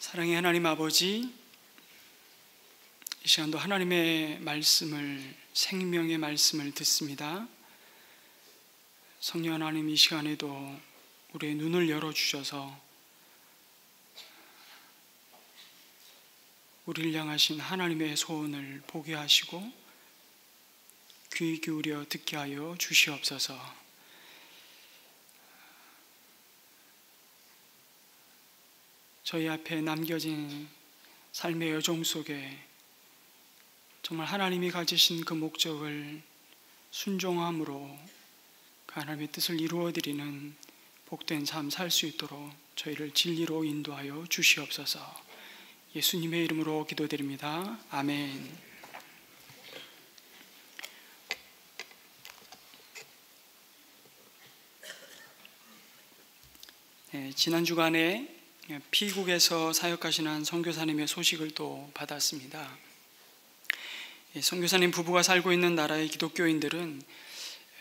사랑의 하나님 아버지, 이 시간도 하나님의 말씀을, 생명의 말씀을 듣습니다. 성령 하나님, 이 시간에도 우리의 눈을 열어주셔서 우리를 향하신 하나님의 소원을 보게 하시고 귀 기울여 듣게 하여 주시옵소서. 저희 앞에 남겨진 삶의 여정 속에 정말 하나님이 가지신 그 목적을 순종함으로 그 하나님의 뜻을 이루어드리는 복된 삶 살 수 있도록 저희를 진리로 인도하여 주시옵소서. 예수님의 이름으로 기도드립니다. 아멘. 지난 주간에 피국에서 사역하시는 한 선교사님의 소식을 또 받았습니다. 선교사님 부부가 살고 있는 나라의 기독교인들은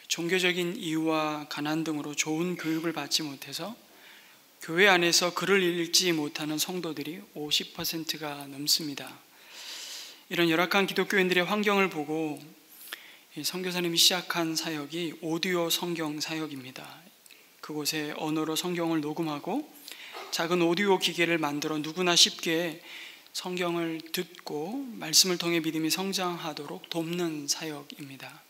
종교적인 이유와 가난 등으로 좋은 교육을 받지 못해서 교회 안에서 글을 읽지 못하는 성도들이 50%가 넘습니다. 이런 열악한 기독교인들의 환경을 보고 선교사님이 시작한 사역이 오디오 성경 사역입니다. 그곳에 언어로 성경을 녹음하고 작은 오디오 기계를 만들어 누구나 쉽게 성경을 듣고 말씀을 통해 믿음이 성장하도록 돕는 사역입니다.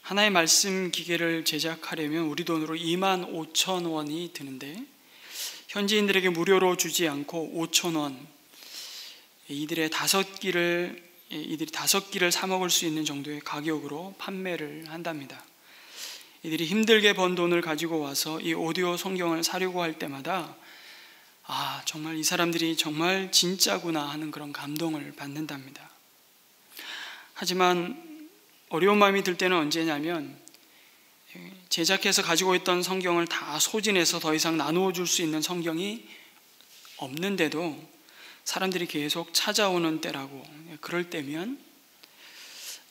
하나의 말씀 기계를 제작하려면 우리 돈으로 25,000원이 드는데 현지인들에게 무료로 주지 않고 5,000원, 이들이 5끼를 사 먹을 수 있는 정도의 가격으로 판매를 한답니다. 이들이 힘들게 번 돈을 가지고 와서 이 오디오 성경을 사려고 할 때마다 정말 이 사람들이 정말 진짜구나 하는 그런 감동을 받는답니다. 하지만 어려운 마음이 들 때는 언제냐면 제작해서 가지고 있던 성경을 다 소진해서 더 이상 나누어 줄 수 있는 성경이 없는데도 사람들이 계속 찾아오는 때라고, 그럴 때면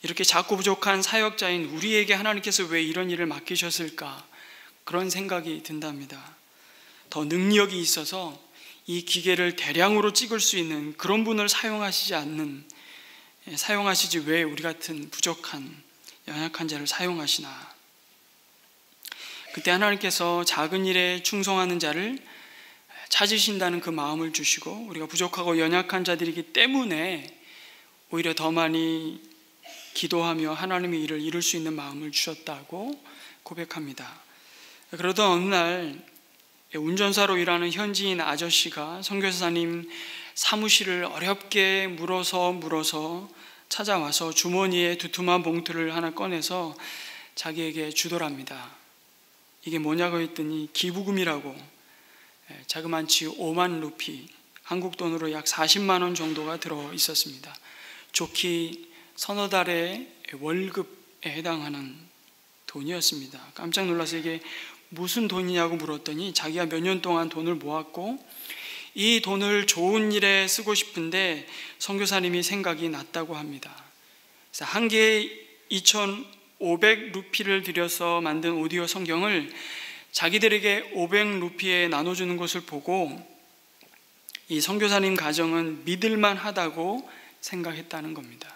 이렇게 작고 부족한 사역자인 우리에게 하나님께서 왜 이런 일을 맡기셨을까, 그런 생각이 든답니다. 더 능력이 있어서 이 기계를 대량으로 찍을 수 있는 그런 분을 사용하시지 왜 우리 같은 부족한 연약한 자를 사용하시나. 그때 하나님께서 작은 일에 충성하는 자를 찾으신다는 그 마음을 주시고 우리가 부족하고 연약한 자들이기 때문에 오히려 더 많이 기도하며 하나님의 일을 이룰 수 있는 마음을 주셨다고 고백합니다. 그러던 어느 날 운전사로 일하는 현지인 아저씨가 선교사님 사무실을 어렵게 물어서 찾아와서 주머니에 두툼한 봉투를 하나 꺼내서 자기에게 주더랍니다. 이게 뭐냐고 했더니 기부금이라고, 자그만치 5만 루피, 한국 돈으로 약 40만 원 정도가 들어 있었습니다. 좋기 서너 달의 월급에 해당하는 돈이었습니다. 깜짝 놀라서 이게 무슨 돈이냐고 물었더니 자기가 몇 년 동안 돈을 모았고 이 돈을 좋은 일에 쓰고 싶은데 선교사님이 생각이 났다고 합니다. 그래서 한 개에 2,500 루피를 들여서 만든 오디오 성경을 자기들에게 500 루피에 나눠주는 것을 보고 이 선교사님 가정은 믿을만 하다고 생각했다는 겁니다.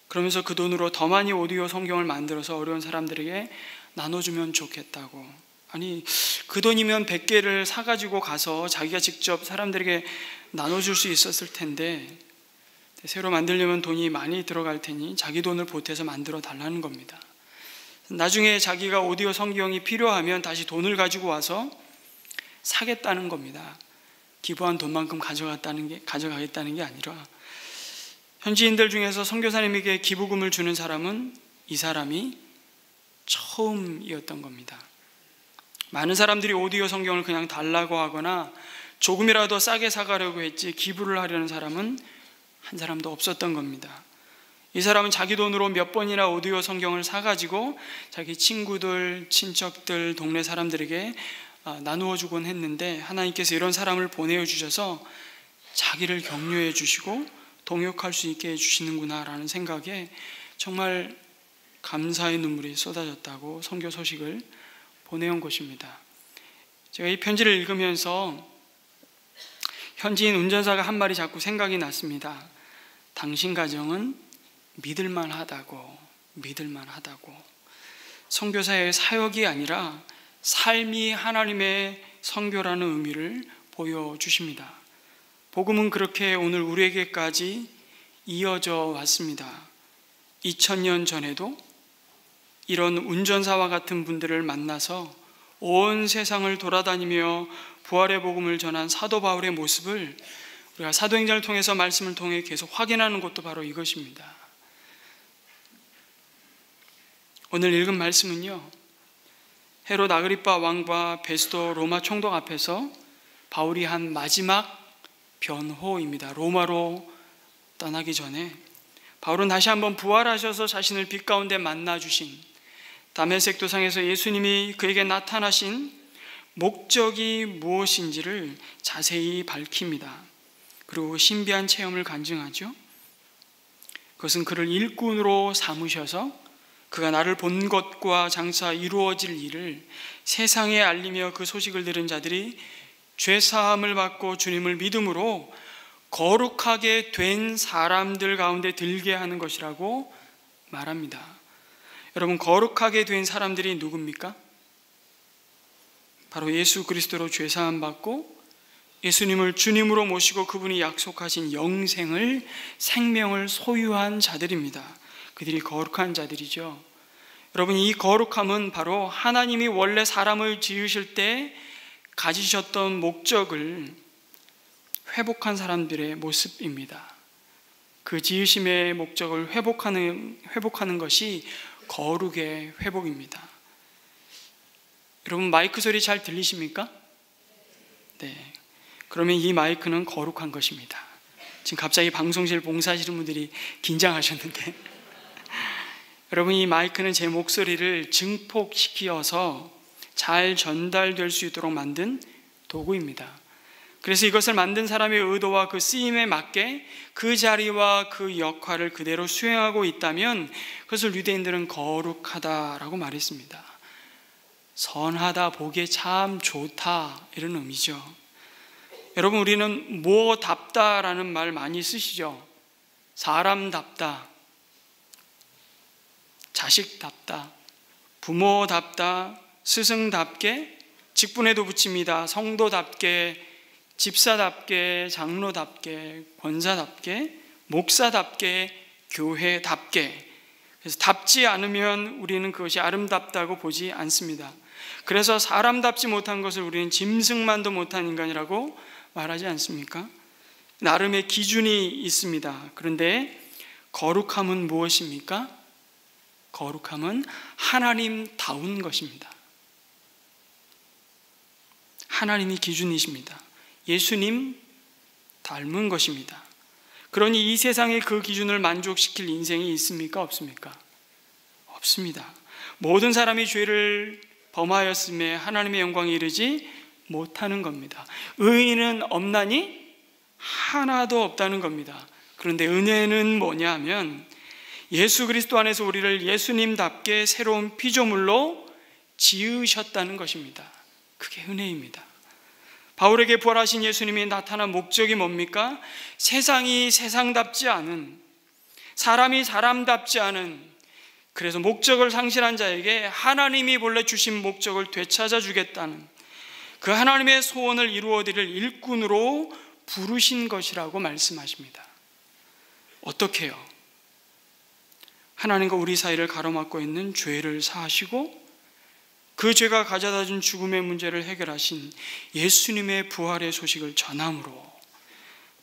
그러면서 그 돈으로 더 많이 오디오 성경을 만들어서 어려운 사람들에게 나눠주면 좋겠다고. 아니, 그 돈이면 100개를 사가지고 가서 자기가 직접 사람들에게 나눠줄 수 있었을 텐데 새로 만들려면 돈이 많이 들어갈 테니 자기 돈을 보태서 만들어 달라는 겁니다. 나중에 자기가 오디오 성경이 필요하면 다시 돈을 가지고 와서 사겠다는 겁니다. 기부한 돈만큼 가져가겠다는 게 아니라 현지인들 중에서 선교사님에게 기부금을 주는 사람은 이 사람이 처음이었던 겁니다. 많은 사람들이 오디오 성경을 그냥 달라고 하거나 조금이라도 싸게 사가려고 했지 기부를 하려는 사람은 한 사람도 없었던 겁니다. 이 사람은 자기 돈으로 몇 번이나 오디오 성경을 사가지고 자기 친구들, 친척들, 동네 사람들에게 나누어 주곤 했는데 하나님께서 이런 사람을 보내어 주셔서 자기를 격려해 주시고 동역할 수 있게 해주시는구나 라는 생각에 정말 감사의 눈물이 쏟아졌다고 선교 소식을 보내온 것입니다. 제가 이 편지를 읽으면서 현지인 운전사가 한 말이 자꾸 생각이 났습니다. 당신 가정은 믿을만하다고. 선교사의 사역이 아니라 삶이 하나님의 선교라는 의미를 보여주십니다. 복음은 그렇게 오늘 우리에게까지 이어져 왔습니다. 2000년 전에도 이런 운전사와 같은 분들을 만나서 온 세상을 돌아다니며 부활의 복음을 전한 사도 바울의 모습을 우리가 사도행전을 통해서 말씀을 통해 계속 확인하는 것도 바로 이것입니다. 오늘 읽은 말씀은요, 헤롯 아그리빠 왕과 베스도 로마 총독 앞에서 바울이 한 마지막 변호입니다. 로마로 떠나기 전에 바울은 다시 한번 부활하셔서 자신을 빛 가운데 만나주신 다메섹 도상에서 예수님이 그에게 나타나신 목적이 무엇인지를 자세히 밝힙니다. 그리고 신비한 체험을 간증하죠. 그것은 그를 일꾼으로 삼으셔서 그가 나를 본 것과 장차 이루어질 일을 세상에 알리며 그 소식을 들은 자들이 죄사함을 받고 주님을 믿음으로 거룩하게 된 사람들 가운데 들게 하는 것이라고 말합니다. 여러분, 거룩하게 된 사람들이 누굽니까? 바로 예수 그리스도로 죄사함 받고 예수님을 주님으로 모시고 그분이 약속하신 영생을, 생명을 소유한 자들입니다. 그들이 거룩한 자들이죠. 여러분, 이 거룩함은 바로 하나님이 원래 사람을 지으실 때 가지셨던 목적을 회복한 사람들의 모습입니다. 그 지으심의 목적을 회복하는 것이 거룩의 회복입니다. 여러분, 마이크 소리 잘 들리십니까? 네. 그러면 이 마이크는 거룩한 것입니다. 지금 갑자기 방송실 봉사하시는 분들이 긴장하셨는데 여러분, 이 마이크는 제 목소리를 증폭시켜서 잘 전달될 수 있도록 만든 도구입니다. 그래서 이것을 만든 사람의 의도와 그 쓰임에 맞게 그 자리와 그 역할을 그대로 수행하고 있다면 그것을 유대인들은 거룩하다라고 말했습니다. 선하다, 보기에 참 좋다, 이런 의미죠. 여러분, 우리는 뭐답다라는 말 많이 쓰시죠? 사람답다, 자식답다, 부모답다, 스승답게, 직분에도 붙입니다. 성도답게, 집사답게, 장로답게, 권사답게, 목사답게, 교회답게. 그래서 답지 않으면 우리는 그것이 아름답다고 보지 않습니다. 그래서 사람답지 못한 것을 우리는 짐승만도 못한 인간이라고 말하지 않습니까? 나름의 기준이 있습니다. 그런데 거룩함은 무엇입니까? 거룩함은 하나님다운 것입니다. 하나님이 기준이십니다. 예수님 닮은 것입니다. 그러니 이 세상에 그 기준을 만족시킬 인생이 있습니까? 없습니까? 없습니다. 모든 사람이 죄를 범하였음에 하나님의 영광에 이르지 못하는 겁니다. 의인은 없나니? 하나도 없다는 겁니다. 그런데 은혜는 뭐냐 하면 예수 그리스도 안에서 우리를 예수님답게 새로운 피조물로 지으셨다는 것입니다. 그게 은혜입니다. 바울에게 부활하신 예수님이 나타난 목적이 뭡니까? 세상이 세상답지 않은, 사람이 사람답지 않은, 그래서 목적을 상실한 자에게 하나님이 본래 주신 목적을 되찾아 주겠다는 그 하나님의 소원을 이루어드릴 일꾼으로 부르신 것이라고 말씀하십니다. 어떻게요? 하나님과 우리 사이를 가로막고 있는 죄를 사하시고 그 죄가 가져다준 죽음의 문제를 해결하신 예수님의 부활의 소식을 전함으로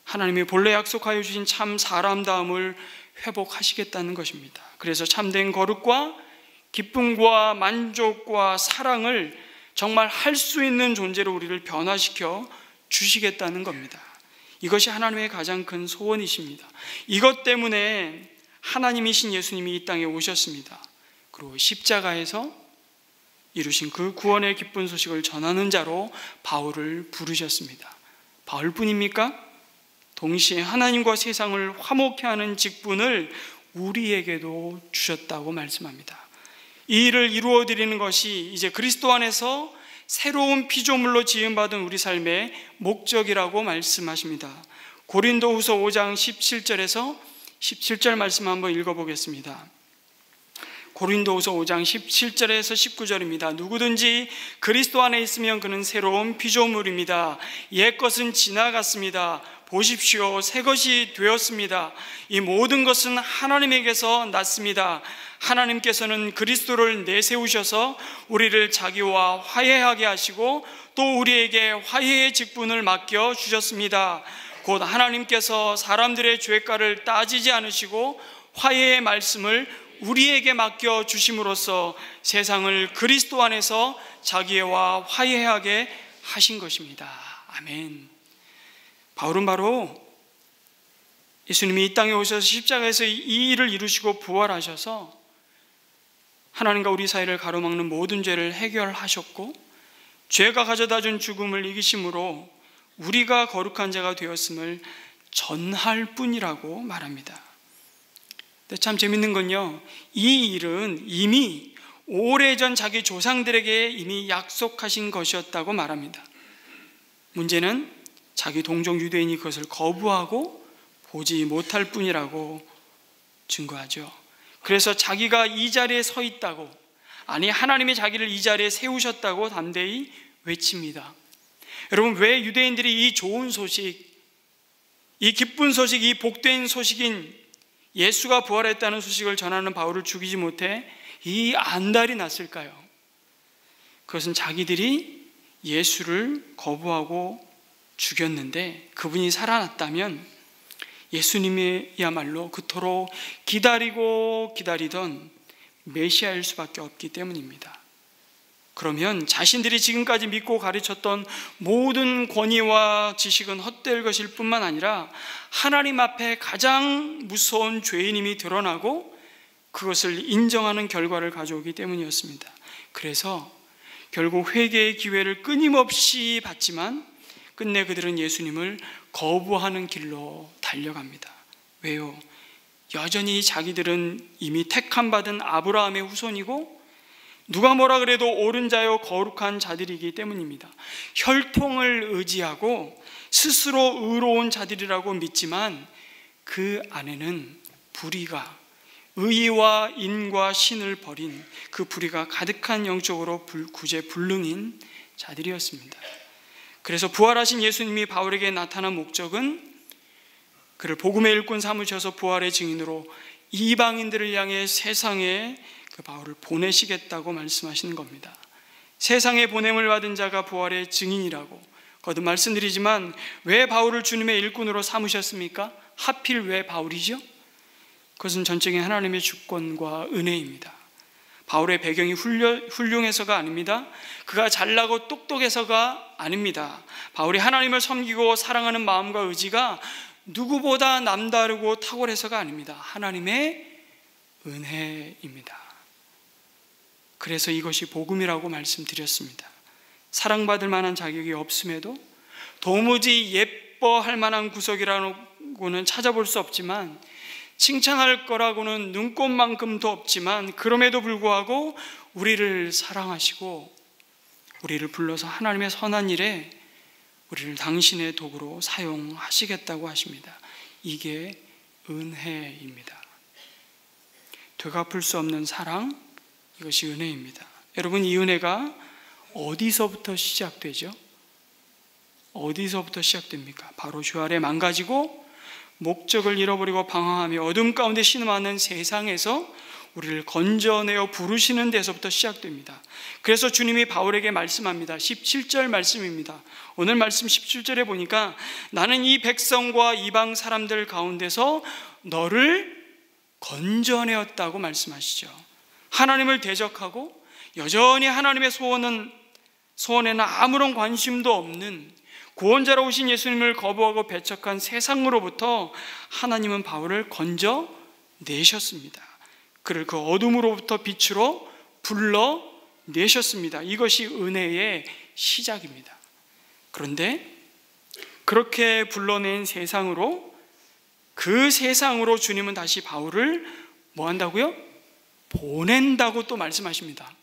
하나님이 본래 약속하여 주신 참 사람다움을 회복하시겠다는 것입니다. 그래서 참된 거룩과 기쁨과 만족과 사랑을 정말 할 수 있는 존재로 우리를 변화시켜 주시겠다는 겁니다. 이것이 하나님의 가장 큰 소원이십니다. 이것 때문에 하나님이신 예수님이 이 땅에 오셨습니다. 그리고 십자가에서 이루신 그 구원의 기쁜 소식을 전하는 자로 바울을 부르셨습니다. 바울뿐입니까? 동시에 하나님과 세상을 화목케 하는 직분을 우리에게도 주셨다고 말씀합니다. 이 일을 이루어드리는 것이 이제 그리스도 안에서 새로운 피조물로 지음받은 우리 삶의 목적이라고 말씀하십니다. 고린도후서 5장 17절에서 17절 말씀 한번 읽어보겠습니다. 고린도후서 5장 17절에서 19절입니다. 누구든지 그리스도 안에 있으면 그는 새로운 피조물입니다. 옛것은 지나갔습니다. 보십시오, 새 것이 되었습니다. 이 모든 것은 하나님에게서 났습니다. 하나님께서는 그리스도를 내세우셔서 우리를 자기와 화해하게 하시고 또 우리에게 화해의 직분을 맡겨 주셨습니다. 곧 하나님께서 사람들의 죄가를 따지지 않으시고 화해의 말씀을 우리에게 맡겨 주심으로써 세상을 그리스도 안에서 자기와 화해하게 하신 것입니다. 아멘. 바울은 바로 예수님이 이 땅에 오셔서 십자가에서 이 일을 이루시고 부활하셔서 하나님과 우리 사이를 가로막는 모든 죄를 해결하셨고 죄가 가져다준 죽음을 이기심으로 우리가 거룩한 자가 되었음을 전할 뿐이라고 말합니다. 근데 참 재밌는 건요, 이 일은 이미 오래전 자기 조상들에게 이미 약속하신 것이었다고 말합니다. 문제는 자기 동족 유대인이 그것을 거부하고 보지 못할 뿐이라고 증거하죠. 그래서 자기가 이 자리에 서 있다고, 아니 하나님이 자기를 이 자리에 세우셨다고 담대히 외칩니다. 여러분, 왜 유대인들이 이 좋은 소식, 이 기쁜 소식, 이 복된 소식인 예수가 부활했다는 소식을 전하는 바울을 죽이지 못해 이 안달이 났을까요? 그것은 자기들이 예수를 거부하고 죽였는데 그분이 살아났다면 예수님이야말로 그토록 기다리고 기다리던 메시아일 수밖에 없기 때문입니다. 그러면 자신들이 지금까지 믿고 가르쳤던 모든 권위와 지식은 헛될 것일 뿐만 아니라 하나님 앞에 가장 무서운 죄인임이 드러나고 그것을 인정하는 결과를 가져오기 때문이었습니다. 그래서 결국 회개의 기회를 끊임없이 받지만 끝내 그들은 예수님을 거부하는 길로 달려갑니다. 왜요? 여전히 자기들은 이미 택함받은 아브라함의 후손이고 누가 뭐라 그래도 옳은 자요 거룩한 자들이기 때문입니다. 혈통을 의지하고 스스로 의로운 자들이라고 믿지만 그 안에는 불의가, 의와 인과 신을 버린 그 불의가 가득한 영적으로 구제불능인 자들이었습니다. 그래서 부활하신 예수님이 바울에게 나타난 목적은 그를 복음의 일꾼 삼으셔서 부활의 증인으로 이방인들을 향해 세상에 그 바울을 보내시겠다고 말씀하시는 겁니다. 세상에 보냄을 받은 자가 부활의 증인이라고 거듭 말씀드리지만 왜 바울을 주님의 일꾼으로 삼으셨습니까? 하필 왜 바울이죠? 그것은 전적인 하나님의 주권과 은혜입니다. 바울의 배경이 훌륭해서가 아닙니다. 그가 잘나고 똑똑해서가 아닙니다. 바울이 하나님을 섬기고 사랑하는 마음과 의지가 누구보다 남다르고 탁월해서가 아닙니다. 하나님의 은혜입니다. 그래서 이것이 복음이라고 말씀드렸습니다. 사랑받을 만한 자격이 없음에도 도무지 예뻐할 만한 구석이라고는 찾아볼 수 없지만 칭찬할 거라고는 눈꼽만큼도 없지만 그럼에도 불구하고 우리를 사랑하시고 우리를 불러서 하나님의 선한 일에 우리를 당신의 도구로 사용하시겠다고 하십니다. 이게 은혜입니다. 되갚을 수 없는 사랑, 이것이 은혜입니다. 여러분, 이 은혜가 어디서부터 시작되죠? 어디서부터 시작됩니까? 바로 주 아래 망가지고 목적을 잃어버리고 방황하며 어둠 가운데 신음하는 세상에서 우리를 건져내어 부르시는 데서부터 시작됩니다. 그래서 주님이 바울에게 말씀합니다. 17절 말씀입니다. 오늘 말씀 17절에 보니까 나는 이 백성과 이방 사람들 가운데서 너를 건져내었다고 말씀하시죠. 하나님을 대적하고 여전히 하나님의 소원에는 아무런 관심도 없는 구원자로 오신 예수님을 거부하고 배척한 세상으로부터 하나님은 바울을 건져내셨습니다. 그를 그 어둠으로부터 빛으로 불러내셨습니다. 이것이 은혜의 시작입니다. 그런데 그렇게 불러낸 세상으로, 그 세상으로 주님은 다시 바울을 뭐 한다고요? 보낸다고 또 말씀하십니다.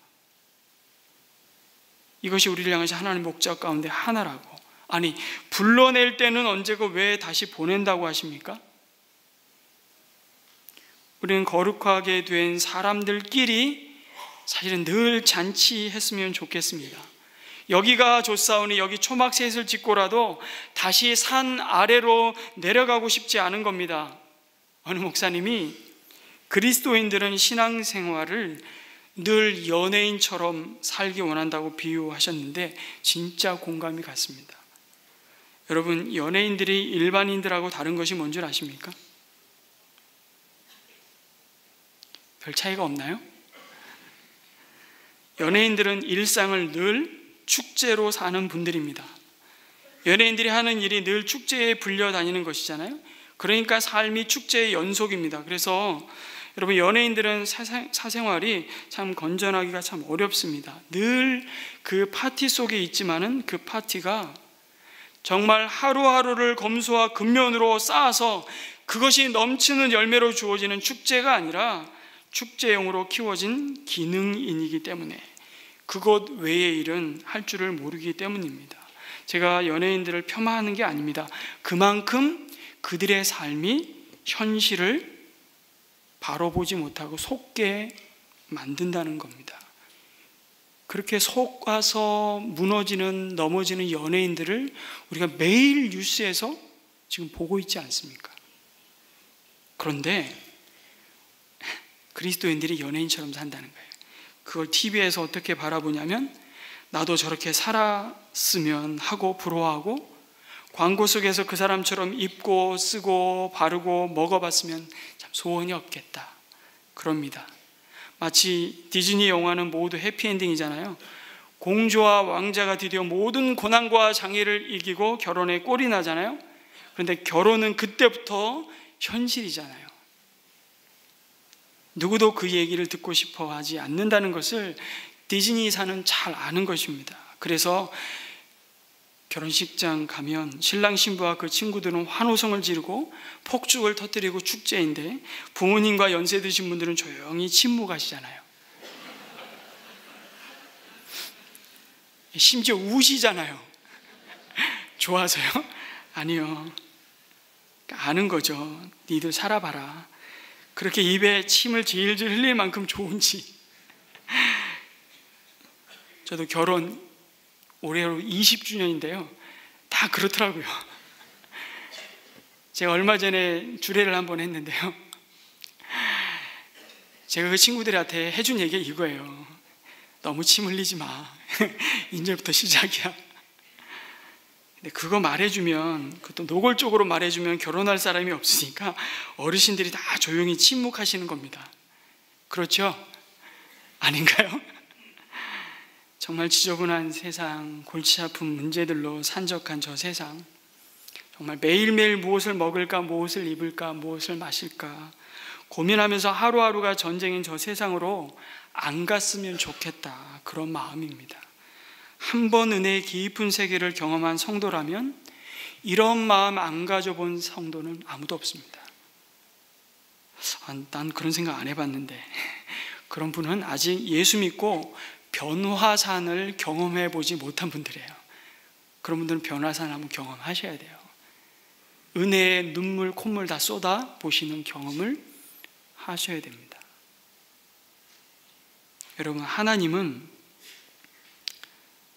이것이 우리를 향하신 하나님의 목적 가운데 하나라고. 아니, 불러낼 때는 언제고 왜 다시 보낸다고 하십니까? 우리는 거룩하게 된 사람들끼리 사실은 늘 잔치했으면 좋겠습니다. 여기가 좋사오니 여기 초막셋을 짓고라도 다시 산 아래로 내려가고 싶지 않은 겁니다. 어느 목사님이 그리스도인들은 신앙생활을 늘 연예인처럼 살기 원한다고 비유하셨는데 진짜 공감이 갔습니다. 여러분, 연예인들이 일반인들하고 다른 것이 뭔 줄 아십니까? 별 차이가 없나요? 연예인들은 일상을 늘 축제로 사는 분들입니다. 연예인들이 하는 일이 늘 축제에 불려다니는 것이잖아요. 그러니까 삶이 축제의 연속입니다. 그래서 여러분, 연예인들은 사생활이 참 건전하기가 참 어렵습니다. 늘 그 파티 속에 있지만은 그 파티가 정말 하루하루를 검소와 근면으로 쌓아서 그것이 넘치는 열매로 주어지는 축제가 아니라 축제용으로 키워진 기능인이기 때문에 그것 외의 일은 할 줄을 모르기 때문입니다. 제가 연예인들을 폄하하는 게 아닙니다. 그만큼 그들의 삶이 현실을 바로 보지 못하고 속게 만든다는 겁니다. 그렇게 속아서 무너지는, 넘어지는 연예인들을 우리가 매일 뉴스에서 지금 보고 있지 않습니까? 그런데 그리스도인들이 연예인처럼 산다는 거예요. 그걸 TV에서 어떻게 바라보냐면 나도 저렇게 살았으면 하고 부러워하고, 광고 속에서 그 사람처럼 입고 쓰고 바르고 먹어봤으면 참 소원이 없겠다, 그럽니다. 마치 디즈니 영화는 모두 해피엔딩이잖아요. 공주와 왕자가 드디어 모든 고난과 장애를 이기고 결혼에 꼴이 나잖아요. 그런데 결혼은 그때부터 현실이잖아요. 누구도 그 얘기를 듣고 싶어 하지 않는다는 것을 디즈니사는 잘 아는 것입니다. 그래서 결혼식장 가면 신랑 신부와 그 친구들은 환호성을 지르고 폭죽을 터뜨리고 축제인데 부모님과 연세 드신 분들은 조용히 침묵하시잖아요. 심지어 우시잖아요. 좋아서요? 아니요. 아는 거죠. 니들 살아봐라. 그렇게 입에 침을 질질 흘릴 만큼 좋은지. 저도 결혼 올해로 20주년인데요. 다 그렇더라고요. 제가 얼마 전에 주례를 한번 했는데요. 제가 그 친구들한테 해준 얘기가 이거예요. 너무 침 흘리지 마. 이제부터 시작이야. 근데 그거 말해주면, 그것도 노골적으로 말해주면 결혼할 사람이 없으니까 어르신들이 다 조용히 침묵하시는 겁니다. 그렇죠? 아닌가요? 정말 지저분한 세상, 골치 아픈 문제들로 산적한 저 세상, 정말 매일매일 무엇을 먹을까, 무엇을 입을까, 무엇을 마실까 고민하면서 하루하루가 전쟁인 저 세상으로 안 갔으면 좋겠다, 그런 마음입니다. 한 번 은혜의 깊은 세계를 경험한 성도라면 이런 마음 안 가져본 성도는 아무도 없습니다. 난 그런 생각 안 해봤는데, 그런 분은 아직 예수 믿고 변화산을 경험해 보지 못한 분들이에요. 그런 분들은 변화산 한번 경험하셔야 돼요. 은혜의 눈물, 콧물 다 쏟아 보시는 경험을 하셔야 됩니다. 여러분, 하나님은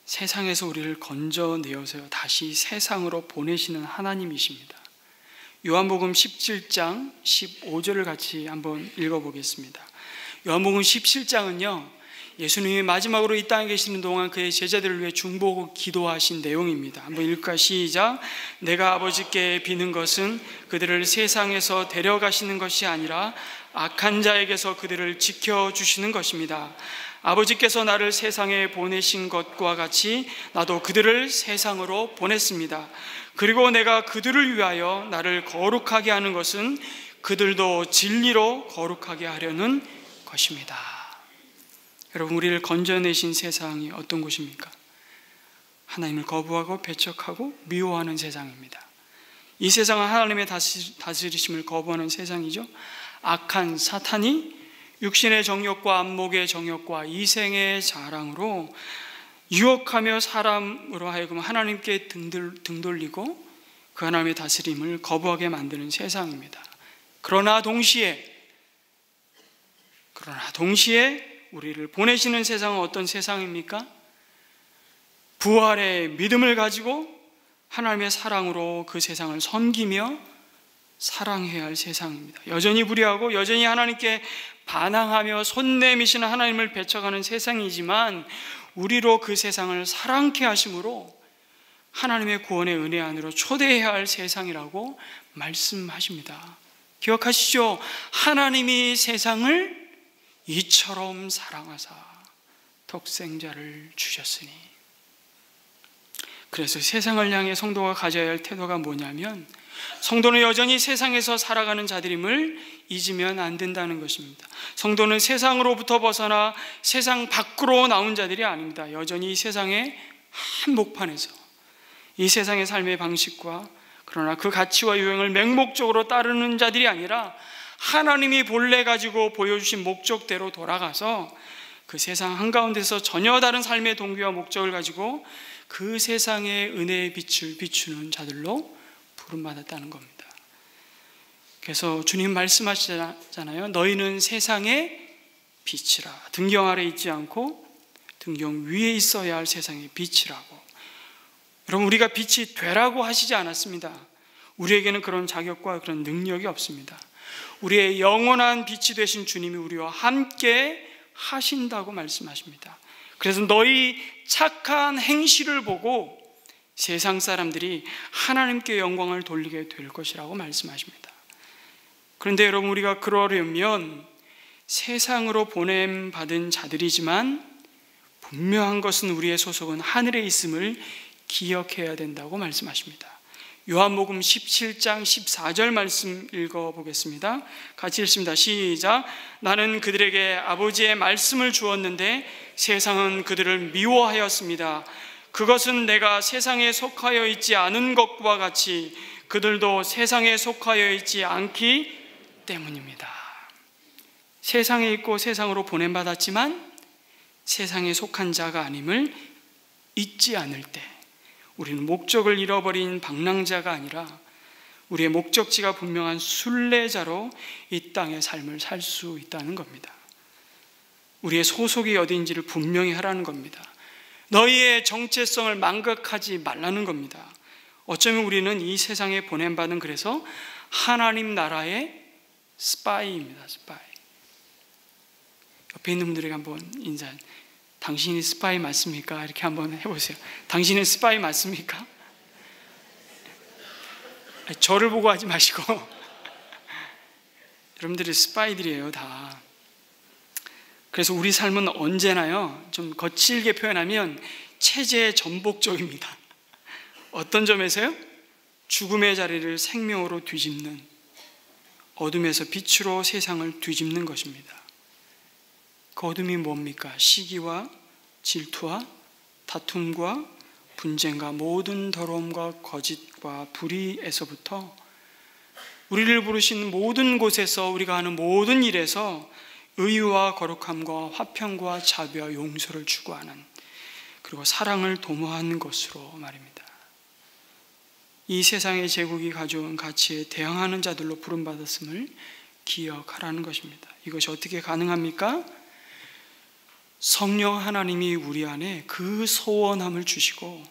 세상에서 우리를 건져내어서 다시 세상으로 보내시는 하나님이십니다. 요한복음 17장 15절을 같이 한번 읽어보겠습니다. 요한복음 17장은요, 예수님이 마지막으로 이 땅에 계시는 동안 그의 제자들을 위해 중보고 기도하신 내용입니다. 한번 읽을까? 시작. 내가 아버지께 비는 것은 그들을 세상에서 데려가시는 것이 아니라 악한 자에게서 그들을 지켜주시는 것입니다. 아버지께서 나를 세상에 보내신 것과 같이 나도 그들을 세상으로 보냈습니다. 그리고 내가 그들을 위하여 나를 거룩하게 하는 것은 그들도 진리로 거룩하게 하려는 것입니다. 여러분, 우리를 건져내신 세상이 어떤 곳입니까? 하나님을 거부하고 배척하고 미워하는 세상입니다. 이 세상은 하나님의 다스리심을 거부하는 세상이죠. 악한 사탄이 육신의 정욕과 안목의 정욕과 이생의 자랑으로 유혹하며 사람으로 하여금 하나님께 등 돌리고 그 하나님의 다스림을 거부하게 만드는 세상입니다. 그러나 동시에 우리를 보내시는 세상은 어떤 세상입니까? 부활의 믿음을 가지고 하나님의 사랑으로 그 세상을 섬기며 사랑해야 할 세상입니다. 여전히 불의하고 여전히 하나님께 반항하며 손 내미시는 하나님을 배척하는 세상이지만 우리로 그 세상을 사랑케 하심으로 하나님의 구원의 은혜 안으로 초대해야 할 세상이라고 말씀하십니다. 기억하시죠? 하나님이 세상을 이처럼 사랑하사 독생자를 주셨으니. 그래서 세상을 향해 성도가 가져야 할 태도가 뭐냐면 성도는 여전히 세상에서 살아가는 자들임을 잊으면 안 된다는 것입니다. 성도는 세상으로부터 벗어나 세상 밖으로 나온 자들이 아닙니다. 여전히 이 세상의 한복판에서 이 세상의 삶의 방식과 그러나 그 가치와 유행을 맹목적으로 따르는 자들이 아니라 하나님이 본래 가지고 보여주신 목적대로 돌아가서 그 세상 한가운데서 전혀 다른 삶의 동기와 목적을 가지고 그 세상의 은혜의 빛을 비추는 자들로 부름받았다는 겁니다. 그래서 주님 말씀하시잖아요. 너희는 세상의 빛이라. 등경 아래 있지 않고 등경 위에 있어야 할 세상의 빛이라고. 여러분, 우리가 빛이 되라고 하시지 않았습니다. 우리에게는 그런 자격과 그런 능력이 없습니다. 우리의 영원한 빛이 되신 주님이 우리와 함께 하신다고 말씀하십니다. 그래서 너희 착한 행실을 보고 세상 사람들이 하나님께 영광을 돌리게 될 것이라고 말씀하십니다. 그런데 여러분, 우리가 그러려면 세상으로 보냄받은 자들이지만 분명한 것은 우리의 소속은 하늘에 있음을 기억해야 된다고 말씀하십니다. 요한복음 17장 14절 말씀 읽어보겠습니다. 같이 읽습니다. 시작. 나는 그들에게 아버지의 말씀을 주었는데 세상은 그들을 미워하였습니다. 그것은 내가 세상에 속하여 있지 않은 것과 같이 그들도 세상에 속하여 있지 않기 때문입니다. 세상에 있고 세상으로 보냄받았지만 세상에 속한 자가 아님을 잊지 않을 때 우리는 목적을 잃어버린 방랑자가 아니라 우리의 목적지가 분명한 순례자로 이 땅의 삶을 살 수 있다는 겁니다. 우리의 소속이 어디인지를 분명히 하라는 겁니다. 너희의 정체성을 망각하지 말라는 겁니다. 어쩌면 우리는 이 세상에 보냄받은 그래서 하나님 나라의 스파이입니다. 스파이. 옆에 있는 분들에게 한번 인사. 당신이 스파이 맞습니까? 이렇게 한번 해보세요. 당신은 스파이 맞습니까? 저를 보고 하지 마시고 여러분들이 스파이들이에요, 다. 그래서 우리 삶은 언제나요, 좀 거칠게 표현하면 체제의 전복적입니다. 어떤 점에서요? 죽음의 자리를 생명으로 뒤집는, 어둠에서 빛으로 세상을 뒤집는 것입니다. 그 어둠이 뭡니까? 시기와 질투와 다툼과 분쟁과 모든 더러움과 거짓과 불의에서부터 우리를 부르신 모든 곳에서 우리가 하는 모든 일에서 의와 거룩함과 화평과 자비와 용서를 추구하는, 그리고 사랑을 도모하는 것으로 말입니다. 이 세상의 제국이 가져온 가치에 대항하는 자들로 부름받았음을 기억하라는 것입니다. 이것이 어떻게 가능합니까? 성령 하나님이 우리 안에 그 소원함을 주시고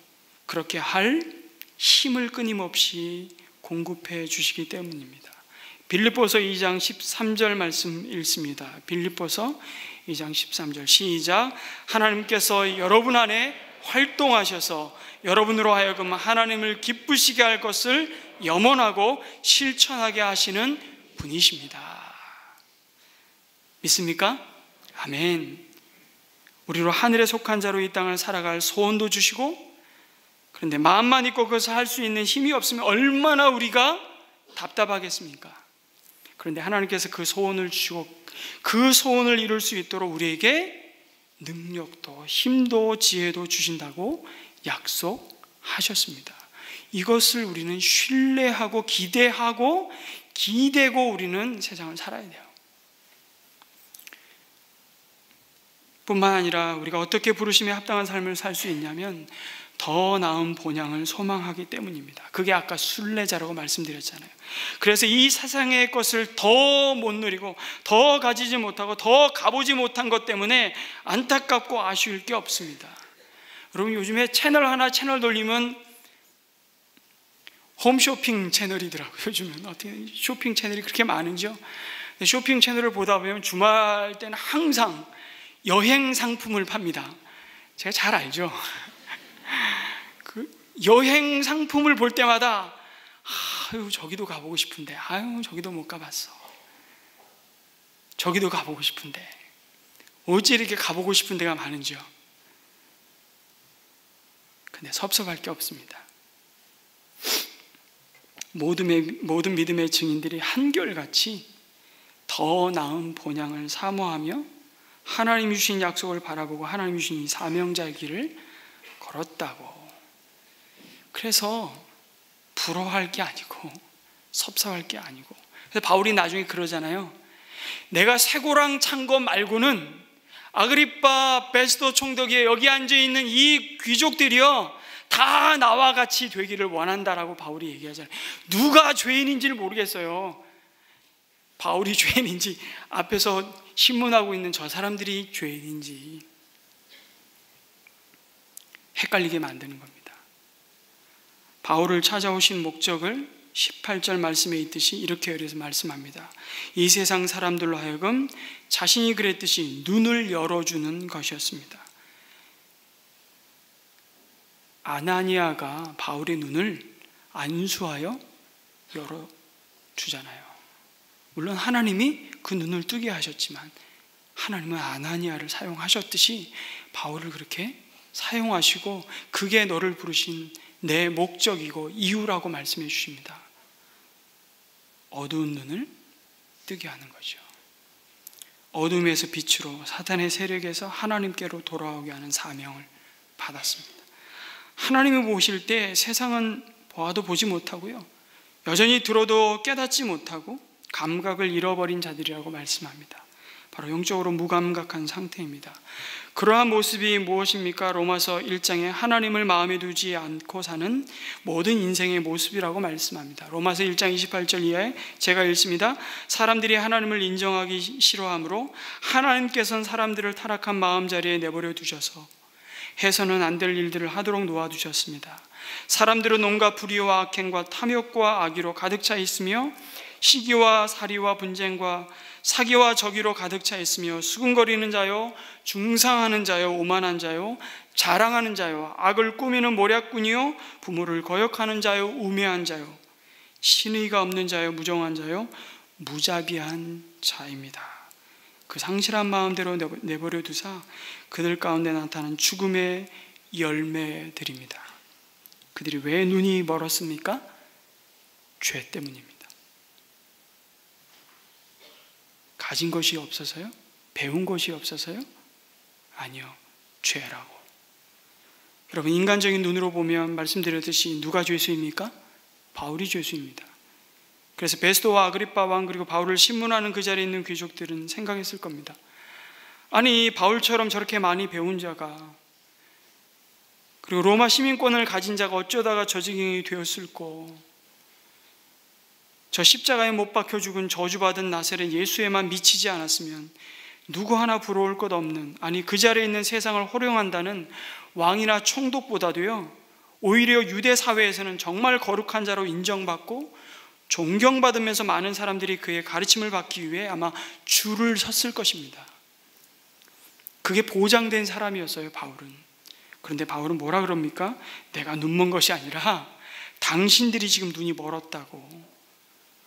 그렇게 할 힘을 끊임없이 공급해 주시기 때문입니다. 빌립보서 2장 13절 말씀 읽습니다. 빌립보서 2장 13절 시작. 하나님께서 여러분 안에 활동하셔서 여러분으로 하여금 하나님을 기쁘시게 할 것을 염원하고 실천하게 하시는 분이십니다. 믿습니까? 아멘. 우리로 하늘에 속한 자로 이 땅을 살아갈 소원도 주시고, 그런데 마음만 있고 그것을 할 수 있는 힘이 없으면 얼마나 우리가 답답하겠습니까? 그런데 하나님께서 그 소원을 주시고 그 소원을 이룰 수 있도록 우리에게 능력도 힘도 지혜도 주신다고 약속하셨습니다. 이것을 우리는 신뢰하고 기대고 우리는 세상을 살아야 돼요. 뿐만 아니라 우리가 어떻게 부르심에 합당한 삶을 살 수 있냐면 더 나은 본향을 소망하기 때문입니다. 그게 아까 순례자라고 말씀드렸잖아요. 그래서 이 세상의 것을 더 못 누리고 더 가지지 못하고 더 가보지 못한 것 때문에 안타깝고 아쉬울 게 없습니다. 여러분, 요즘에 채널 돌리면 홈쇼핑 채널이더라고요. 요즘은 어떻게 쇼핑 채널이 그렇게 많은지요. 쇼핑 채널을 보다 보면 주말 때는 항상 여행 상품을 팝니다. 제가 잘 알죠. 그 여행 상품을 볼 때마다 아유, 저기도 가보고 싶은데, 아유, 저기도 못 가봤어. 저기도 가보고 싶은데, 어찌 이렇게 가보고 싶은 데가 많은지요. 근데 섭섭할 게 없습니다. 모든 믿음의 증인들이 한결같이 더 나은 본향을 사모하며 하나님이 주신 약속을 바라보고 하나님이 주신 이 사명자의 길을 걸었다고. 그래서 부러워할 게 아니고 섭섭할 게 아니고, 그래서 바울이 나중에 그러잖아요. 내가 쇠고랑 찬 거 말고는 아그리빠 베스도 총독이 여기 앉아있는 이 귀족들이요 다 나와 같이 되기를 원한다라고 바울이 얘기하잖아요. 누가 죄인인지를 모르겠어요. 바울이 죄인인지 앞에서 신문하고 있는 저 사람들이 죄인인지 헷갈리게 만드는 겁니다. 바울을 찾아오신 목적을 18절 말씀에 있듯이 이렇게 그래서 말씀합니다. 이 세상 사람들로 하여금 자신이 그랬듯이 눈을 열어주는 것이었습니다. 아나니아가 바울의 눈을 안수하여 열어주잖아요. 물론 하나님이 그 눈을 뜨게 하셨지만 하나님은 아나니아를 사용하셨듯이 바울을 그렇게 사용하시고 그게 너를 부르신 내 목적이고 이유라고 말씀해 주십니다. 어두운 눈을 뜨게 하는 거죠. 어둠에서 빛으로 사탄의 세력에서 하나님께로 돌아오게 하는 사명을 받았습니다. 하나님이 보실 때 세상은 보아도 보지 못하고요, 여전히 들어도 깨닫지 못하고 감각을 잃어버린 자들이라고 말씀합니다. 바로 영적으로 무감각한 상태입니다. 그러한 모습이 무엇입니까? 로마서 1장에 하나님을 마음에 두지 않고 사는 모든 인생의 모습이라고 말씀합니다. 로마서 1장 28절 이하에 제가 읽습니다. 사람들이 하나님을 인정하기 싫어하므로 하나님께서는 사람들을 타락한 마음자리에 내버려 두셔서 해서는 안 될 일들을 하도록 놓아두셨습니다. 사람들은 온갖 불의와 악행과 탐욕과 악의로 가득 차 있으며 시기와 살이와 분쟁과 사기와 저기로 가득 차 있으며 수군거리는 자요, 중상하는 자요, 오만한 자요, 자랑하는 자요, 악을 꾸미는 모략꾼이요, 부모를 거역하는 자요, 우매한 자요, 신의가 없는 자요, 무정한 자요, 무자비한 자입니다. 그 상실한 마음대로 내버려 두사 그들 가운데 나타난 죽음의 열매들입니다. 그들이 왜 눈이 멀었습니까? 죄 때문입니다. 가진 것이 없어서요? 배운 것이 없어서요? 아니요, 죄라고. 여러분, 인간적인 눈으로 보면 말씀드렸듯이 누가 죄수입니까? 바울이 죄수입니다. 그래서 베스도와 아그리빠 왕 그리고 바울을 신문하는 그 자리에 있는 귀족들은 생각했을 겁니다. 아니, 바울처럼 저렇게 많이 배운 자가, 그리고 로마 시민권을 가진 자가 어쩌다가 저 지경이 되었을꼬. 저 십자가에 못 박혀 죽은 저주받은 나사렛 예수에만 미치지 않았으면 누구 하나 부러울 것 없는, 아니 그 자리에 있는 세상을 호령한다는 왕이나 총독보다도요, 오히려 유대 사회에서는 정말 거룩한 자로 인정받고 존경받으면서 많은 사람들이 그의 가르침을 받기 위해 아마 줄을 섰을 것입니다. 그게 보장된 사람이었어요, 바울은. 그런데 바울은 뭐라 그럽니까? 내가 눈먼 것이 아니라 당신들이 지금 눈이 멀었다고.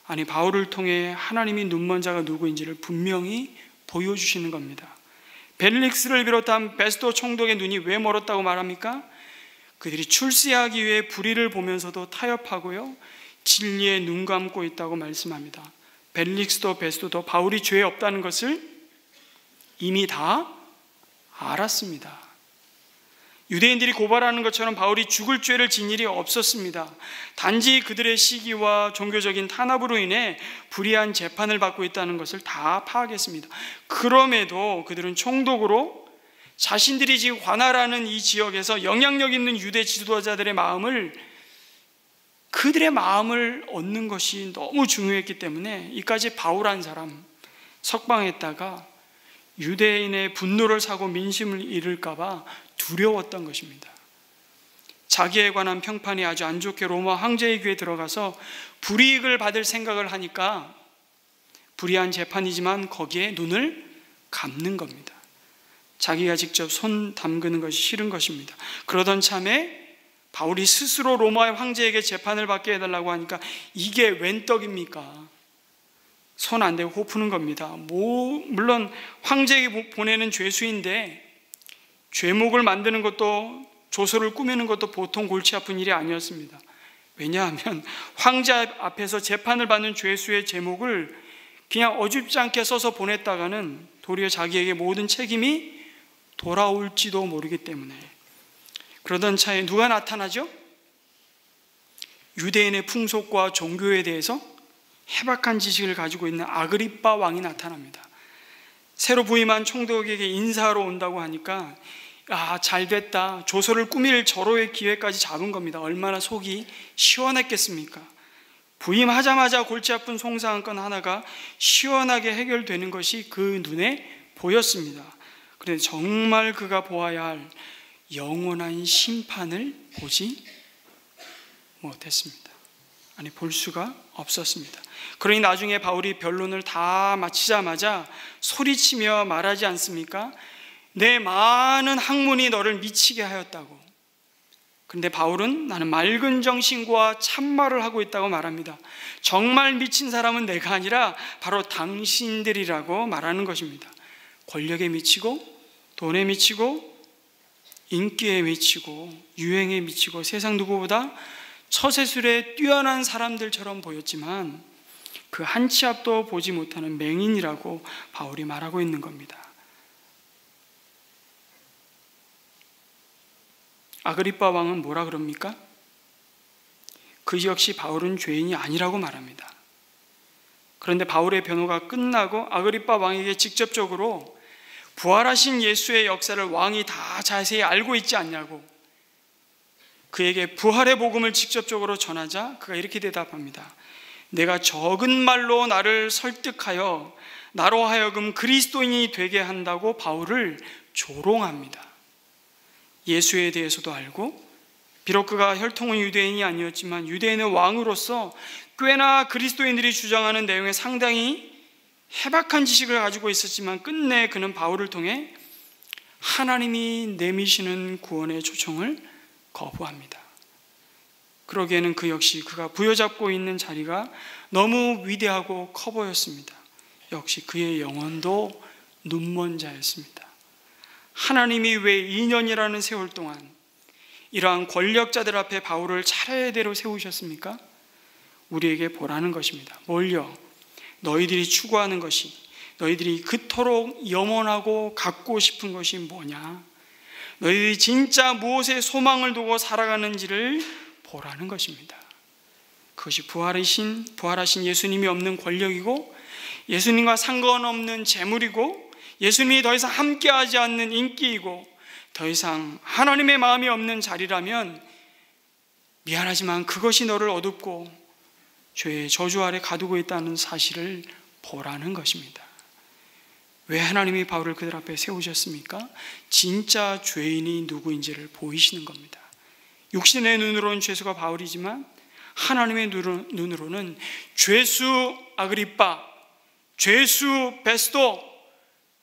아니, 바울을 통해 하나님이 눈먼 자가 누구인지를 분명히 보여주시는 겁니다. 벨릭스를 비롯한 베스도 총독의 눈이 왜 멀었다고 말합니까? 그들이 출세하기 위해 불의를 보면서도 타협하고요, 진리에 눈 감고 있다고 말씀합니다. 벨릭스도 베스도도 바울이 죄 없다는 것을 이미 다 알았습니다. 유대인들이 고발하는 것처럼 바울이 죽을 죄를 진 일이 없었습니다. 단지 그들의 시기와 종교적인 탄압으로 인해 불의한 재판을 받고 있다는 것을 다 파악했습니다. 그럼에도 그들은 총독으로 자신들이 지금 관할하는 이 지역에서 영향력 있는 유대 지도자들의 마음을, 그들의 마음을 얻는 것이 너무 중요했기 때문에 이까지 바울한 사람 석방했다가 유대인의 분노를 사고 민심을 잃을까 봐 두려웠던 것입니다. 자기에 관한 평판이 아주 안 좋게 로마 황제의 귀에 들어가서 불이익을 받을 생각을 하니까 불의한 재판이지만 거기에 눈을 감는 겁니다. 자기가 직접 손 담그는 것이 싫은 것입니다. 그러던 참에 바울이 스스로 로마의 황제에게 재판을 받게 해달라고 하니까 이게 웬 떡입니까? 손 안 대고 코 푸는 겁니다. 물론 황제에게 보내는 죄수인데 죄목을 만드는 것도, 조서를 꾸미는 것도 보통 골치 아픈 일이 아니었습니다. 왜냐하면 황제 앞에서 재판을 받는 죄수의 제목을 그냥 어줍지 않게 써서 보냈다가는 도리어 자기에게 모든 책임이 돌아올지도 모르기 때문에. 그러던 차에 누가 나타나죠? 유대인의 풍속과 종교에 대해서 해박한 지식을 가지고 있는 아그리빠 왕이 나타납니다. 새로 부임한 총독에게 인사하러 온다고 하니까 잘됐다, 조서를 꾸밀 절호의 기회까지 잡은 겁니다. 얼마나 속이 시원했겠습니까? 부임하자마자 골치 아픈 송사안건 하나가 시원하게 해결되는 것이 그 눈에 보였습니다. 그런데 정말 그가 보아야 할 영원한 심판을 보지 못했습니다. 아니, 볼 수가 없었습니다. 그러니 나중에 바울이 변론을 다 마치자마자 소리치며 말하지 않습니까? 내 많은 학문이 너를 미치게 하였다고. 그런데 바울은 나는 맑은 정신과 참말을 하고 있다고 말합니다. 정말 미친 사람은 내가 아니라 바로 당신들이라고 말하는 것입니다. 권력에 미치고, 돈에 미치고, 인기에 미치고, 유행에 미치고, 세상 누구보다 처세술에 뛰어난 사람들처럼 보였지만 그 한 치 앞도 보지 못하는 맹인이라고 바울이 말하고 있는 겁니다. 아그리빠 왕은 뭐라 그럽니까? 그 역시 바울은 죄인이 아니라고 말합니다. 그런데 바울의 변호가 끝나고 아그리빠 왕에게 직접적으로 부활하신 예수의 역사를 왕이 다 자세히 알고 있지 않냐고 그에게 부활의 복음을 직접적으로 전하자 그가 이렇게 대답합니다. 내가 적은 말로 나를 설득하여 나로 하여금 그리스도인이 되게 한다고 바울을 조롱합니다. 예수에 대해서도 알고, 비록 그가 혈통은 유대인이 아니었지만 유대인의 왕으로서 꽤나 그리스도인들이 주장하는 내용에 상당히 해박한 지식을 가지고 있었지만 끝내 그는 바울을 통해 하나님이 내미시는 구원의 초청을 거부합니다. 그러기에는 그 역시 그가 부여잡고 있는 자리가 너무 위대하고 커 보였습니다. 역시 그의 영혼도 눈먼 자였습니다. 하나님이 왜 2년이라는 세월 동안 이러한 권력자들 앞에 바울을 차례대로 세우셨습니까? 우리에게 보라는 것입니다. 뭘요? 너희들이 추구하는 것이, 너희들이 그토록 염원하고 갖고 싶은 것이 뭐냐? 너희들이 진짜 무엇에 소망을 두고 살아가는지를 보라는 것입니다. 그것이 부활하신 예수님이 없는 권력이고, 예수님과 상관없는 재물이고, 예수님이 더 이상 함께하지 않는 인기이고, 더 이상 하나님의 마음이 없는 자리라면 미안하지만 그것이 너를 어둡고 죄의 저주 아래 가두고 있다는 사실을 보라는 것입니다. 왜 하나님이 바울을 그들 앞에 세우셨습니까? 진짜 죄인이 누구인지를 보이시는 겁니다. 육신의 눈으로는 죄수가 바울이지만 하나님의 눈으로는 죄수 아그리빠, 죄수 베스도,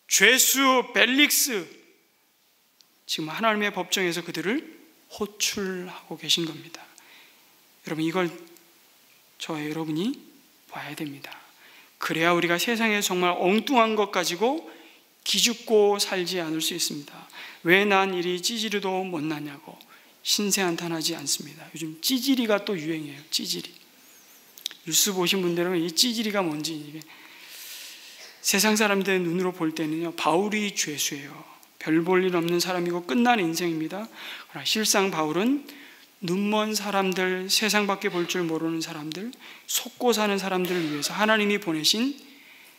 죄수 벨릭스, 지금 하나님의 법정에서 그들을 호출하고 계신 겁니다. 여러분, 이걸 저와 여러분이 봐야 됩니다. 그래야 우리가 세상에 정말 엉뚱한 것 가지고 기죽고 살지 않을 수 있습니다. 왜 난 이리 찌질이도 못나냐고 신세한탄하지 않습니다. 요즘 찌질이가 또 유행이에요. 찌질이. 뉴스 보신 분들은 이 찌질이가 뭔지, 이게 세상 사람들의 눈으로 볼 때는요, 바울이 죄수예요. 별 볼 일 없는 사람이고 끝난 인생입니다. 그러나 실상 바울은 눈먼 사람들, 세상밖에 볼 줄 모르는 사람들, 속고 사는 사람들을 위해서 하나님이 보내신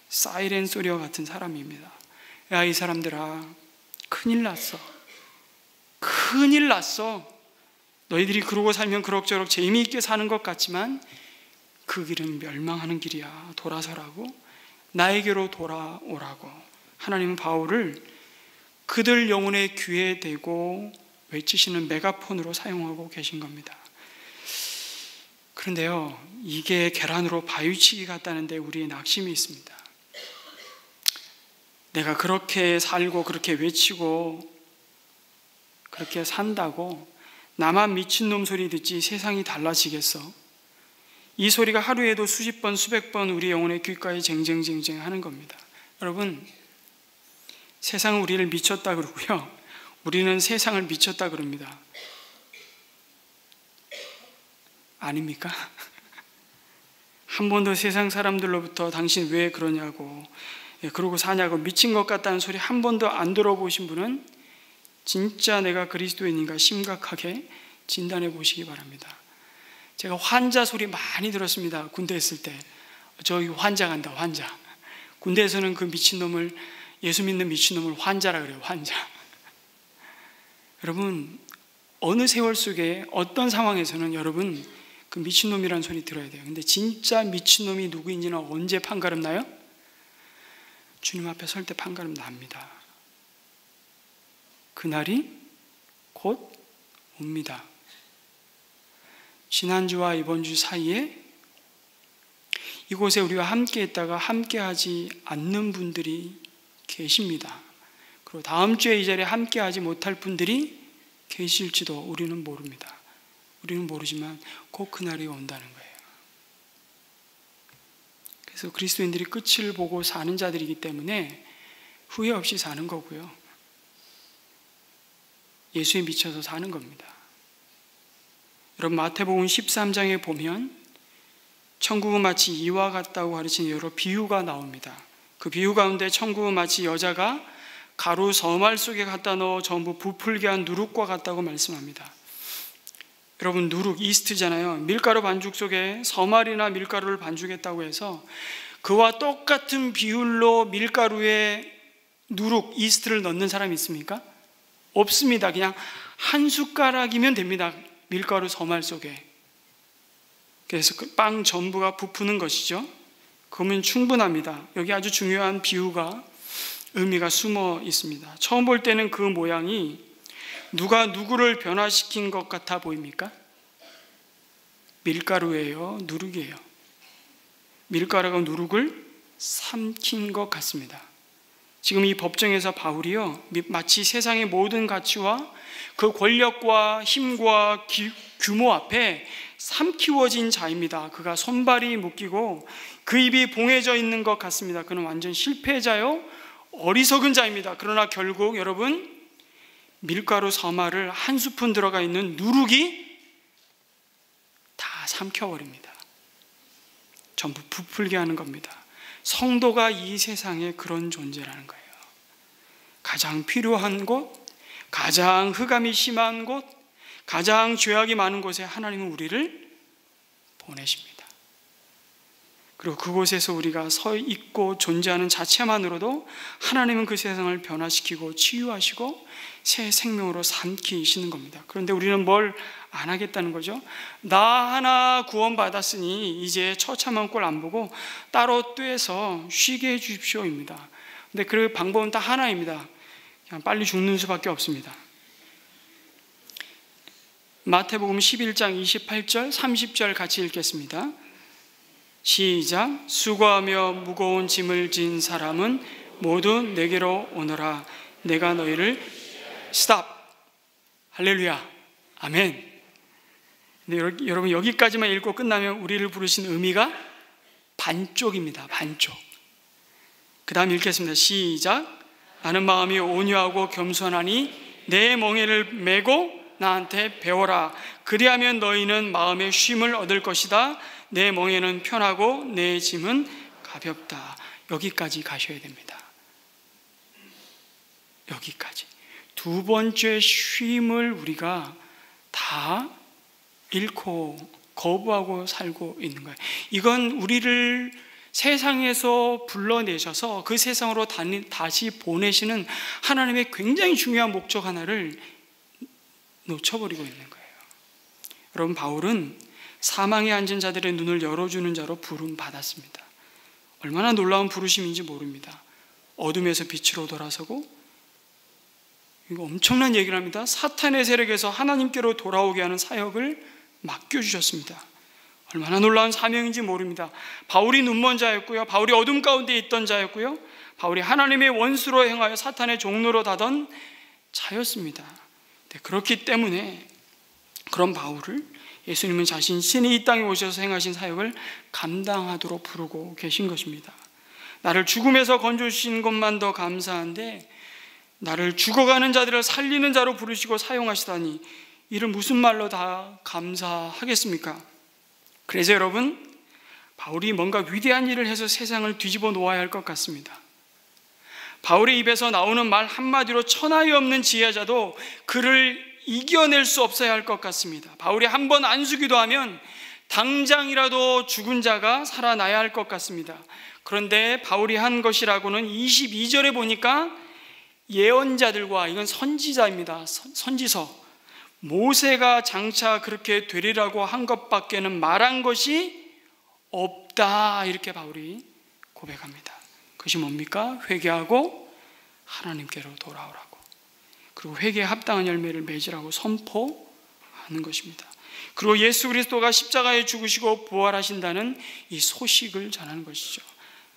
사이렌 소리와 같은 사람입니다. 야, 이 사람들아, 큰일 났어. 큰일 났어. 너희들이 그러고 살면 그럭저럭 재미있게 사는 것 같지만 그 길은 멸망하는 길이야. 돌아서라고, 나에게로 돌아오라고. 하나님은 바울을 그들 영혼의 귀에 대고 외치시는 메가폰으로 사용하고 계신 겁니다. 그런데요, 이게 계란으로 바위치기 같다는데 우리의 낙심이 있습니다. 내가 그렇게 살고 그렇게 외치고 그렇게 산다고 나만 미친놈 소리 듣지 세상이 달라지겠어? 이 소리가 하루에도 수십 번 수백 번 우리 영혼의 귓가에 쟁쟁쟁쟁 하는 겁니다. 여러분, 세상은 우리를 미쳤다 그러고요, 우리는 세상을 미쳤다 그럽니다. 아닙니까? 한 번도 세상 사람들로부터 당신 왜 그러냐고, 그러고 사냐고, 미친 것 같다는 소리 한 번도 안 들어보신 분은 진짜 내가 그리스도인인가 심각하게 진단해 보시기 바랍니다. 제가 환자 소리 많이 들었습니다. 군대 있을 때. 저기 환자 간다, 환자. 군대에서는 그 미친놈을, 예수 믿는 미친놈을 환자라 그래요, 환자. 여러분, 어느 세월 속에 어떤 상황에서는 여러분 그 미친놈이라는 소리 들어야 돼요. 근데 진짜 미친놈이 누구인지는 언제 판가름 나요? 주님 앞에 설 때 판가름 납니다. 그날이 곧 옵니다. 지난주와 이번 주 사이에 이곳에 우리와 함께 했다가 함께 하지 않는 분들이 계십니다. 그리고 다음 주에 이 자리에 함께 하지 못할 분들이 계실지도 우리는 모릅니다. 우리는 모르지만 곧 그날이 온다는 거예요. 그래서 그리스도인들이 끝을 보고 사는 자들이기 때문에 후회 없이 사는 거고요, 예수에 미쳐서 사는 겁니다. 여러분, 마태복음 13장에 보면 천국은 마치 이와 같다고 가르치는 여러 비유가 나옵니다. 그 비유 가운데 천국은 마치 여자가 가루 서말 속에 갖다 넣어 전부 부풀게 한 누룩과 같다고 말씀합니다. 여러분, 누룩, 이스트잖아요. 밀가루 반죽 속에 서말이나 밀가루를 반죽했다고 해서 그와 똑같은 비율로 밀가루에 누룩, 이스트를 넣는 사람이 있습니까? 없습니다. 그냥 한 숟가락이면 됩니다. 밀가루 서말 속에. 그래서 그 빵 전부가 부푸는 것이죠. 그러면 충분합니다. 여기 아주 중요한 비유가, 의미가 숨어 있습니다. 처음 볼 때는 그 모양이 누가 누구를 변화시킨 것 같아 보입니까? 밀가루예요, 누룩이에요? 밀가루가 누룩을 삼킨 것 같습니다. 지금 이 법정에서 바울이요, 마치 세상의 모든 가치와 그 권력과 힘과 규모 앞에 삼키워진 자입니다. 그가 손발이 묶이고 그 입이 봉해져 있는 것 같습니다. 그는 완전 실패자요, 어리석은 자입니다. 그러나 결국 여러분, 밀가루 서말을 한 스푼 들어가 있는 누룩이 다 삼켜버립니다. 전부 부풀게 하는 겁니다. 성도가 이 세상에 그런 존재라는 거예요. 가장 필요한 곳, 가장 흑암이 심한 곳, 가장 죄악이 많은 곳에 하나님은 우리를 보내십니다. 그리고 그곳에서 우리가 서 있고 존재하는 자체만으로도 하나님은 그 세상을 변화시키고 치유하시고 새 생명으로 삼키시는 겁니다. 그런데 우리는 뭘 안 하겠다는 거죠? 나 하나 구원받았으니 이제 처참한 꼴 안 보고 따로 떼서 쉬게 해 주십시오입니다. 근데 그 방법은 딱 하나입니다. 그냥 빨리 죽는 수밖에 없습니다. 마태복음 11장 28절 30절 같이 읽겠습니다. 시작. 수고하며 무거운 짐을 진 사람은 모두 내게로 오너라. 내가 너희를 스탑. 할렐루야. 아멘. 근데 여러분, 여기까지만 읽고 끝나면 우리를 부르신 의미가 반쪽입니다. 반쪽. 그 다음 읽겠습니다. 시작. 나는 마음이 온유하고 겸손하니 내 멍에를 메고 나한테 배워라. 그리하면 너희는 마음의 쉼을 얻을 것이다. 내 멍에는 편하고 내 짐은 가볍다. 여기까지 가셔야 됩니다. 여기까지. 두 번째 쉼을 우리가 다 잃고 거부하고 살고 있는 거예요. 이건 우리를 세상에서 불러내셔서 그 세상으로 다시 보내시는 하나님의 굉장히 중요한 목적 하나를 놓쳐버리고 있는 거예요. 여러분, 바울은 사망에 앉은 자들의 눈을 열어주는 자로 부름 받았습니다. 얼마나 놀라운 부르심인지 모릅니다. 어둠에서 빛으로 돌아서고, 이거 엄청난 얘기를 합니다. 사탄의 세력에서 하나님께로 돌아오게 하는 사역을 맡겨주셨습니다. 얼마나 놀라운 사명인지 모릅니다. 바울이 눈먼 자였고요, 바울이 어둠 가운데 있던 자였고요, 바울이 하나님의 원수로 행하여 사탄의 종로로 다던 자였습니다. 그렇기 때문에 그런 바울을 예수님은 신이 이 땅에 오셔서 행하신 사역을 감당하도록 부르고 계신 것입니다. 나를 죽음에서 건져주신 것만 더 감사한데 나를 죽어가는 자들을 살리는 자로 부르시고 사용하시다니 이를 무슨 말로 다 감사하겠습니까? 그래서 여러분, 바울이 뭔가 위대한 일을 해서 세상을 뒤집어 놓아야 할 것 같습니다. 바울의 입에서 나오는 말 한마디로 천하에 없는 지혜자도 그를 이겨낼 수 없어야 할 것 같습니다. 바울이 한 번 안수기도 하면 당장이라도 죽은 자가 살아나야 할 것 같습니다. 그런데 바울이 한 것이라고는 22절에 보니까 예언자들과, 이건 선지자입니다. 선지서, 모세가 장차 그렇게 되리라고 한 것밖에는 말한 것이 없다, 이렇게 바울이 고백합니다. 그것이 뭡니까? 회개하고 하나님께로 돌아오라고, 그리고 회개에 합당한 열매를 맺으라고 선포하는 것입니다. 그리고 예수 그리스도가 십자가에 죽으시고 부활하신다는 이 소식을 전하는 것이죠.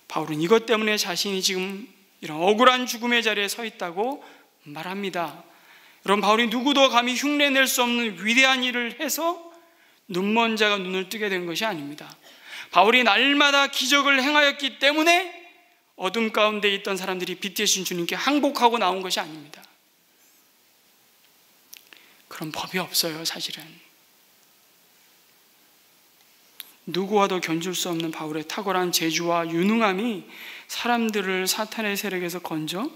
바울은 이것 때문에 자신이 지금 이런 억울한 죽음의 자리에 서 있다고 말합니다. 여러분, 바울이 누구도 감히 흉내낼 수 없는 위대한 일을 해서 눈먼 자가 눈을 뜨게 된 것이 아닙니다. 바울이 날마다 기적을 행하였기 때문에 어둠 가운데 있던 사람들이 빛 되신 주님께 항복하고 나온 것이 아닙니다. 그런 법이 없어요. 사실은 누구와도 견줄 수 없는 바울의 탁월한 재주와 유능함이 사람들을 사탄의 세력에서 건져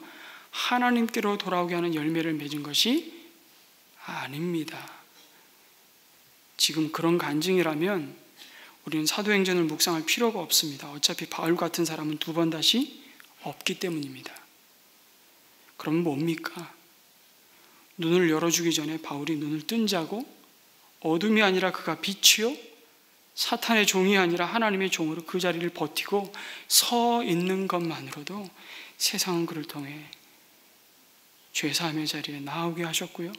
하나님께로 돌아오게 하는 열매를 맺은 것이 아닙니다. 지금 그런 간증이라면 우리는 사도행전을 묵상할 필요가 없습니다. 어차피 바울 같은 사람은 두 번 다시 없기 때문입니다. 그럼 뭡니까? 눈을 열어주기 전에 바울이 눈을 뜬 자고, 어둠이 아니라 그가 빛이요 사탄의 종이 아니라 하나님의 종으로 그 자리를 버티고 서 있는 것만으로도 세상은 그를 통해 죄사함의 자리에 나오게 하셨고요,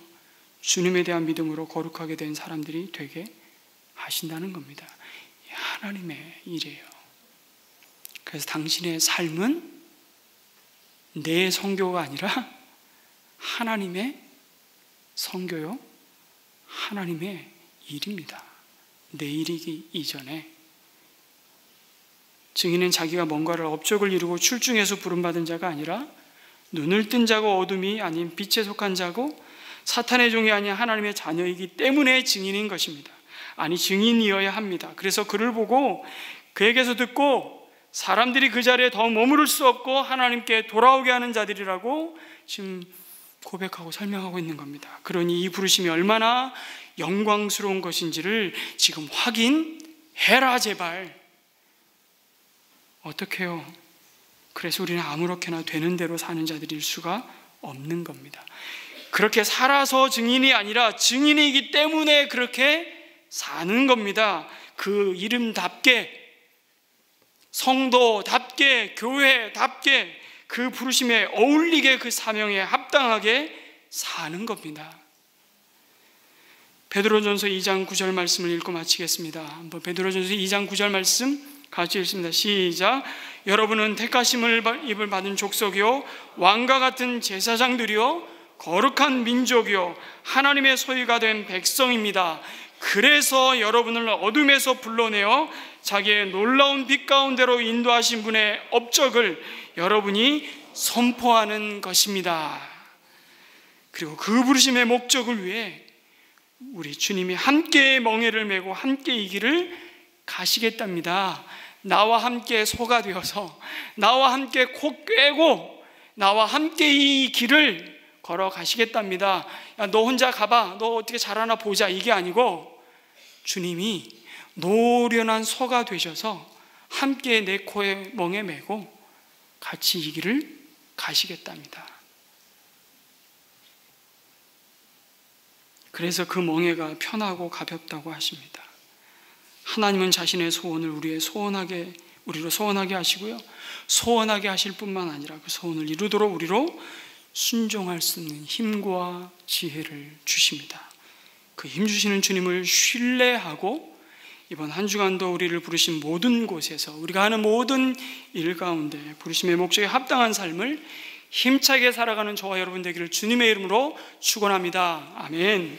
주님에 대한 믿음으로 거룩하게 된 사람들이 되게 하신다는 겁니다. 하나님의 일이에요. 그래서 당신의 삶은 내 선교가 아니라 하나님의 선교요, 하나님의 일입니다. 내 일이기 이전에. 증인은 자기가 뭔가를 업적을 이루고 출중해서 부름받은 자가 아니라 눈을 뜬 자고 어둠이 아닌 빛에 속한 자고 사탄의 종이 아닌 하나님의 자녀이기 때문에 증인인 것입니다. 아니, 증인이어야 합니다. 그래서 그를 보고 그에게서 듣고 사람들이 그 자리에 더 머무를 수 없고 하나님께 돌아오게 하는 자들이라고 지금 고백하고 설명하고 있는 겁니다. 그러니 이 부르심이 얼마나 영광스러운 것인지를 지금 확인해라, 제발. 어떡해요? 그래서 우리는 아무렇게나 되는 대로 사는 자들일 수가 없는 겁니다. 그렇게 살아서 증인이 아니라 증인이기 때문에 그렇게 사는 겁니다. 그 이름답게, 성도답게, 교회답게, 그 부르심에 어울리게, 그 사명에 합당하게 사는 겁니다. 베드로전서 2장 9절 말씀을 읽고 마치겠습니다. 한번 베드로전서 2장 9절 말씀 같이 읽습니다. 시작. 여러분은 택하심을 입을 받은 족속이요 왕과 같은 제사장들이요 거룩한 민족이요 하나님의 소유가 된 백성입니다. 그래서 여러분을 어둠에서 불러내어 자기의 놀라운 빛 가운데로 인도하신 분의 업적을 여러분이 선포하는 것입니다. 그리고 그 부르심의 목적을 위해 우리 주님이 함께 멍에를 메고 함께 이 길을 가시겠답니다. 나와 함께 소가 되어서, 나와 함께 코 꿰고 나와 함께 이 길을 걸어가시겠답니다. 야, 너 혼자 가봐, 너 어떻게 잘하나 보자, 이게 아니고 주님이 노련한 소가 되셔서 함께 내 코에 멍에 메고 같이 이 길을 가시겠답니다. 그래서 그 멍에가 편하고 가볍다고 하십니다. 하나님은 자신의 소원을 우리로 소원하게 하시고요, 소원하게 하실 뿐만 아니라 그 소원을 이루도록 우리로 순종할 수 있는 힘과 지혜를 주십니다. 그 힘 주시는 주님을 신뢰하고 이번 한 주간도 우리를 부르신 모든 곳에서 우리가 하는 모든 일 가운데 부르심의 목적에 합당한 삶을 힘차게 살아가는 저와 여러분 되기를 주님의 이름으로 축원합니다. 아멘.